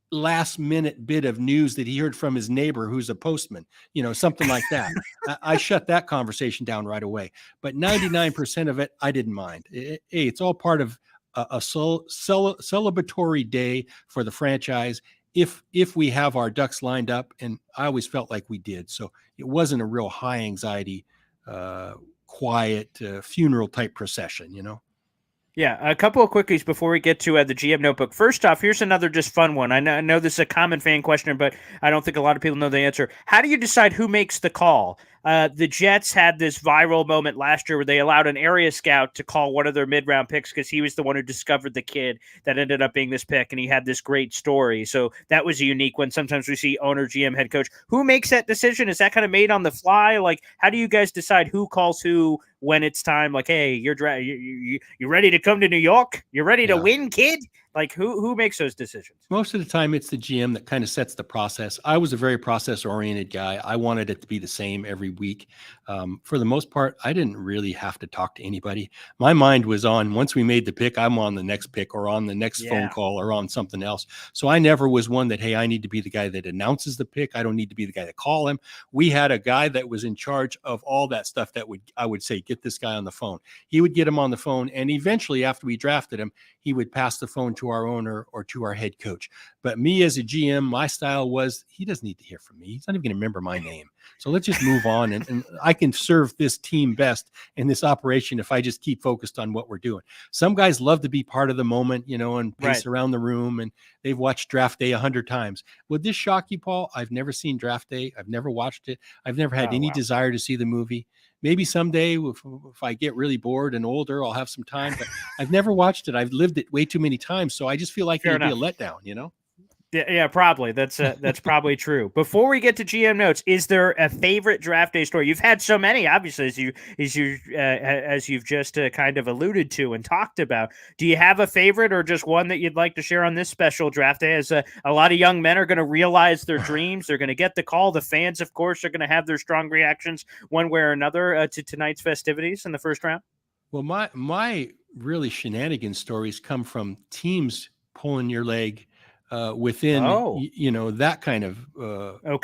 Last minute bit of news that he heard from his neighbor who's a postman, something like that. I shut that conversation down right away. But 99% of it, I didn't mind. It's all part of a celebratory day for the franchise. If we have our ducks lined up, and I always felt like we did. So it wasn't a real high anxiety, quiet funeral type procession, Yeah, a couple of quickies before we get to the GM notebook. First off, here's another just fun one. I know this is a common fan question, but I don't think a lot of people know the answer. How do you decide who makes the call? The Jets had this viral moment last year where they allowed an area scout to call one of their mid-round picks because he was the one who discovered the kid that ended up being this pick, and he had this great story. So that was a unique one. Sometimes we see owner, GM, head coach. Who makes that decision? Is that kind of made on the fly? Like, how do you guys decide who calls who when it's time? Like, hey, you ready to come to New York? You're ready to win, kid? Like, who makes those decisions? Most of the time, it's the GM that kind of sets the process. I was a very process-oriented guy. I wanted it to be the same every week. For the most part, I didn't really have to talk to anybody. My mind was on, once we made the pick, I'm on the next pick or on the next phone call or on something else. So I never was one that, hey, I need to be the guy that announces the pick. I don't need to be the guy that call him. We had a guy that was in charge of all that stuff that I would say, get this guy on the phone. He would get him on the phone, and eventually, after we drafted him, he would pass the phone to our owner or to our head coach. But me as a GM, my style was, he doesn't need to hear from me. He's not even going to remember my name. So let's just move on. And I can serve this team best in this operation if I just keep focused on what we're doing. Some guys love to be part of the moment, and pace around the room, and they've watched draft day 100 times. Would this shock you, Paul? I've never seen draft day. I've never watched it. I've never had any desire to see the movie. Maybe someday if I get really bored and older, I'll have some time, but I've never watched it. I've lived it way too many times. So I just feel like it'd be a letdown, Yeah, probably. That's probably true. Before we get to GM notes, is there a favorite draft day story? You've had so many, obviously, as you've just kind of alluded to and talked about. Do you have a favorite, or just one that you'd like to share on this special draft day? As a lot of young men are going to realize their dreams, they're going to get the call. The fans, of course, are going to have their strong reactions one way or another to tonight's festivities in the first round. Well, my really shenanigans stories come from teams pulling your leg within, that kind of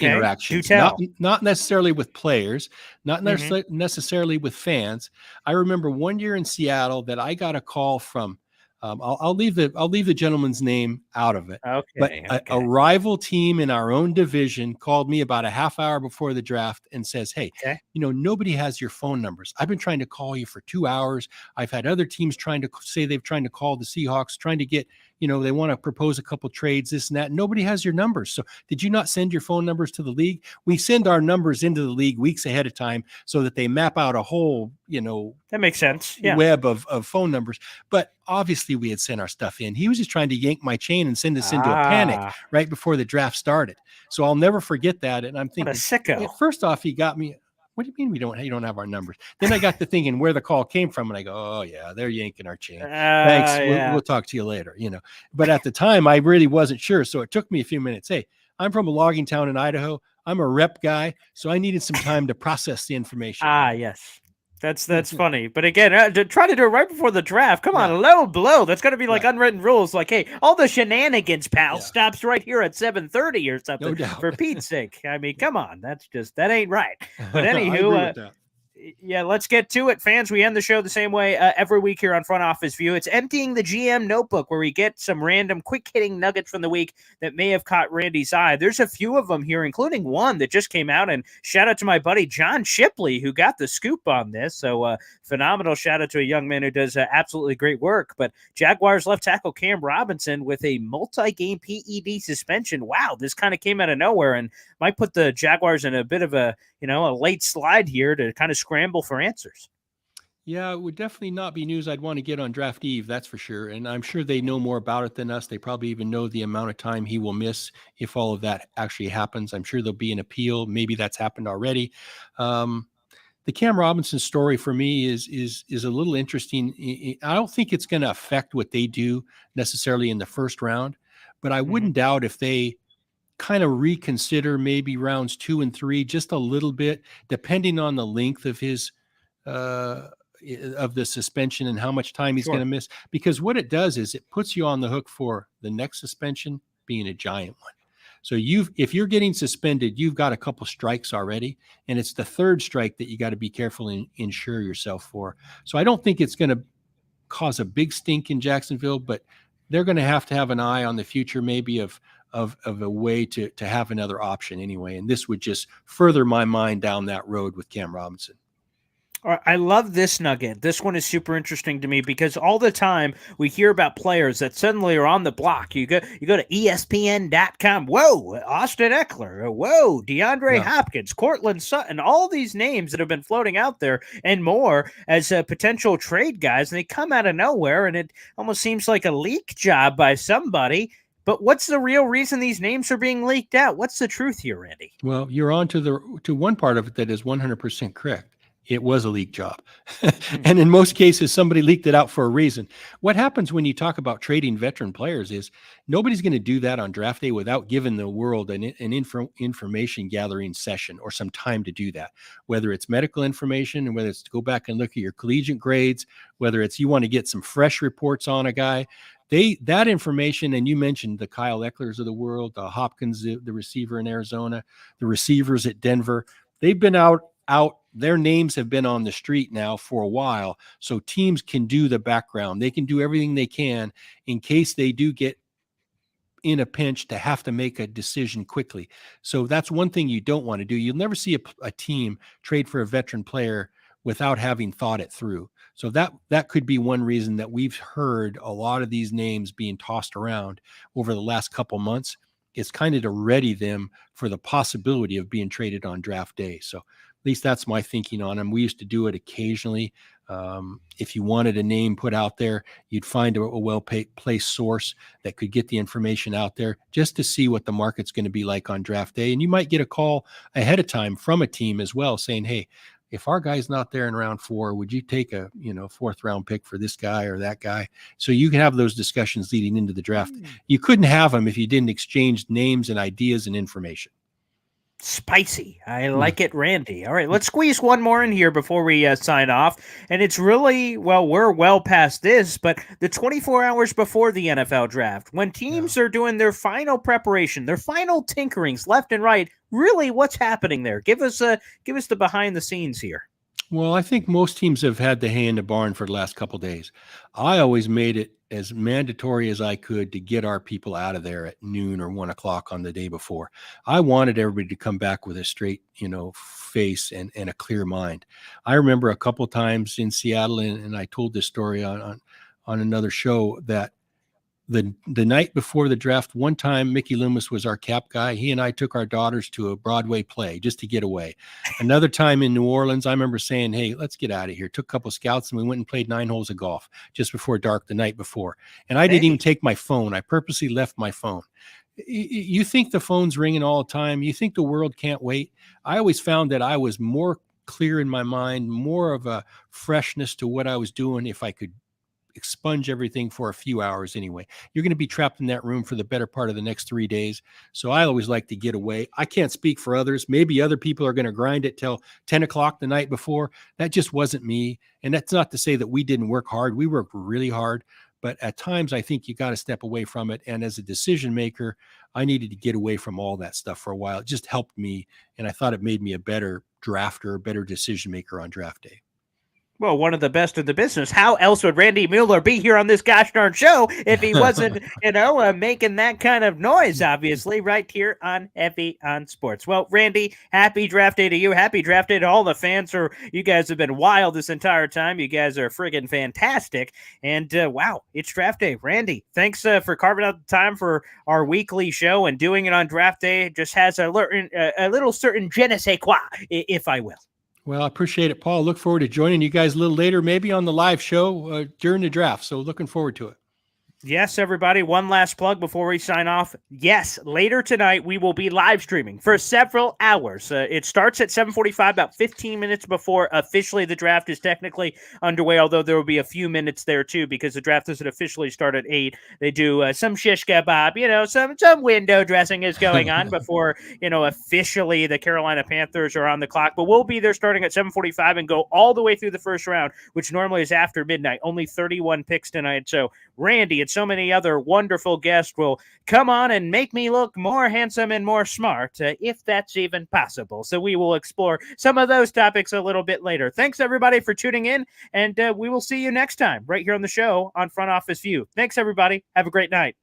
interactions. Not necessarily with players, not necessarily with fans. I remember one year in Seattle that I got a call from I'll leave the gentleman's name out of it. But Okay. a rival team in our own division called me about a half hour before the draft and says, "Hey, Okay. nobody has your phone numbers. I've been trying to call you for 2 hours. I've had other teams trying to say they've trying to call the Seahawks, trying to get, they want to propose a couple trades, this and that. Nobody has your numbers. So did you not send your phone numbers to the league? We send our numbers into the league weeks ahead of time so that they map out a whole, that makes sense. Yeah. web of phone numbers. But obviously we had sent our stuff in. He was just trying to yank my chain and send us into a panic right before the draft started. So I'll never forget that. And I'm thinking, what a sicko. First off, he got me. What do you mean you don't have our numbers? Then I got to thinking where the call came from, and I go, oh yeah, they're yanking our chain. Thanks. We'll talk to you later. But at the time, I really wasn't sure, so it took me a few minutes. Hey, I'm from a logging town in Idaho. I'm a rep guy, so I needed some time to process the information. Yes. That's funny. But again, to try to do it right before the draft. Come on, low blow. That's going to be like unwritten rules. Like, hey, all the shenanigans, pal, stops right here at 7:30 or something. No doubt. For Pete's sake. I mean, come on. That ain't right. But anywho, yeah, let's get to it, fans. We end the show the same way every week here on Front Office View. It's emptying the GM notebook, where we get some random quick-hitting nuggets from the week that may have caught Randy's eye. There's a few of them here, including one that just came out, and shout out to my buddy John Shipley, who got the scoop on this. So phenomenal shout out to a young man who does absolutely great work. But Jaguars left tackle Cam Robinson with a multi-game PED suspension. Wow, this kind of came out of nowhere and might put the Jaguars in a bit of a late slide here to kind of scramble for answers. Yeah, it would definitely not be news I'd want to get on draft eve, that's for sure. And I'm sure they know more about it than us. They probably even know the amount of time he will miss if all of that actually happens. I'm sure there'll be an appeal. Maybe that's happened already. The Cam Robinson story for me is a little interesting. I don't think it's going to affect what they do necessarily in the first round, but I wouldn't doubt if they kind of reconsider maybe rounds 2 and 3 just a little bit, depending on the length of his of the suspension and how much time he's going to miss. Because what it does is it puts you on the hook for the next suspension being a giant one. So if you're getting suspended, you've got a couple strikes already, and it's the third strike that you got to be careful and insure yourself for. So I don't think it's going to cause a big stink in Jacksonville, but they're going to have an eye on the future, maybe of a way to have another option anyway. And this would just further my mind down that road with Cam Robinson. I love this nugget. This one is super interesting to me because all the time we hear about players that suddenly are on the block. You go to ESPN.com. Whoa, Austin Eckler. Whoa, DeAndre Hopkins, Cortland Sutton, all these names that have been floating out there and more as potential trade guys. And they come out of nowhere, and it almost seems like a leak job by somebody. But what's the real reason these names are being leaked out? What's the truth here, Randy? Well, you're on to one part of it that is 100% correct. It was a leak job. And in most cases, somebody leaked it out for a reason. What happens when you talk about trading veteran players is nobody's going to do that on draft day without giving the world an information gathering session or some time to do that, whether it's medical information and whether it's to go back and look at your collegiate grades, whether it's you want to get some fresh reports on a guy. That information, and you mentioned the Kyle Ecklers of the world, the Hopkins, the receiver in Arizona, the receivers at Denver, they've been out. Their names have been on the street now for a while, so teams can do the background. They can do everything they can in case they do get in a pinch to have to make a decision quickly. So that's one thing you don't want to do. You'll never see a team trade for a veteran player without having thought it through. So that could be one reason that we've heard a lot of these names being tossed around over the last couple months. It's kind of to ready them for the possibility of being traded on draft day. So at least that's my thinking on them. We used to do it occasionally. If you wanted a name put out there, you'd find a well-placed source that could get the information out there just to see what the market's going to be like on draft day. And you might get a call ahead of time from a team as well saying, hey, if our guy's not there in round 4, would you take a fourth round pick for this guy or that guy? So you can have those discussions leading into the draft. You couldn't have them if you didn't exchange names and ideas and information. Spicy. I like it, Randy. All right, let's squeeze one more in here before we sign off. And it's really, we're well past this, but the 24 hours before the NFL draft, when teams are doing their final preparation, their final tinkerings left and right, really what's happening there? Give us the behind the scenes here. Well, I think most teams have had the hay in the barn for the last couple days. I always made it as mandatory as I could to get our people out of there at noon or 1 o'clock on the day before. I wanted everybody to come back with a straight, face and a clear mind. I remember a couple times in Seattle, and I told this story on another show, that the night before the draft, one time Mickey Loomis was our cap guy. He and I took our daughters to a Broadway play just to get away. Another time in New Orleans, I remember saying, "Hey, let's get out of here." Took a couple of scouts and we went and played 9 holes of golf just before dark the night before. And I didn't even take my phone. I purposely left my phone. You think the phone's ringing all the time? You think the world can't wait? I always found that I was more clear in my mind, more of a freshness to what I was doing if I could expunge everything for a few hours anyway. You're going to be trapped in that room for the better part of the next 3 days. So I always like to get away. I can't speak for others. Maybe other people are going to grind it till 10 o'clock the night before. That just wasn't me. And that's not to say that we didn't work hard. We worked really hard. But at times, I think you got to step away from it. And as a decision maker, I needed to get away from all that stuff for a while. It just helped me. And I thought it made me a better drafter, a better decision maker on draft day. Well, one of the best in the business. How else would Randy Mueller be here on this gosh darn show if he wasn't, making that kind of noise, obviously, right here on Heavy on Sports. Well, Randy, happy draft day to you. Happy draft day to all the fans. You guys have been wild this entire time. You guys are friggin' fantastic. And, wow, it's draft day. Randy, thanks for carving out the time for our weekly show, and doing it on draft day. It just has a little certain je ne sais quoi, if I will. Well, I appreciate it, Paul. Look forward to joining you guys a little later, maybe on the live show during the draft. So looking forward to it. Yes, everybody. One last plug before we sign off. Yes, later tonight we will be live streaming for several hours. It starts at 7:45, about 15 minutes before officially the draft is technically underway, although there will be a few minutes there too, because the draft doesn't officially start at 8. They do some shish kebab, some window dressing is going on before, officially the Carolina Panthers are on the clock. But we'll be there starting at 7:45 and go all the way through the first round, which normally is after midnight. Only 31 picks tonight. So Randy and so many other wonderful guests will come on and make me look more handsome and more smart, if that's even possible. So we will explore some of those topics a little bit later. Thanks, everybody, for tuning in, and we will see you next time right here on the show on Front Office View. Thanks, everybody. Have a great night.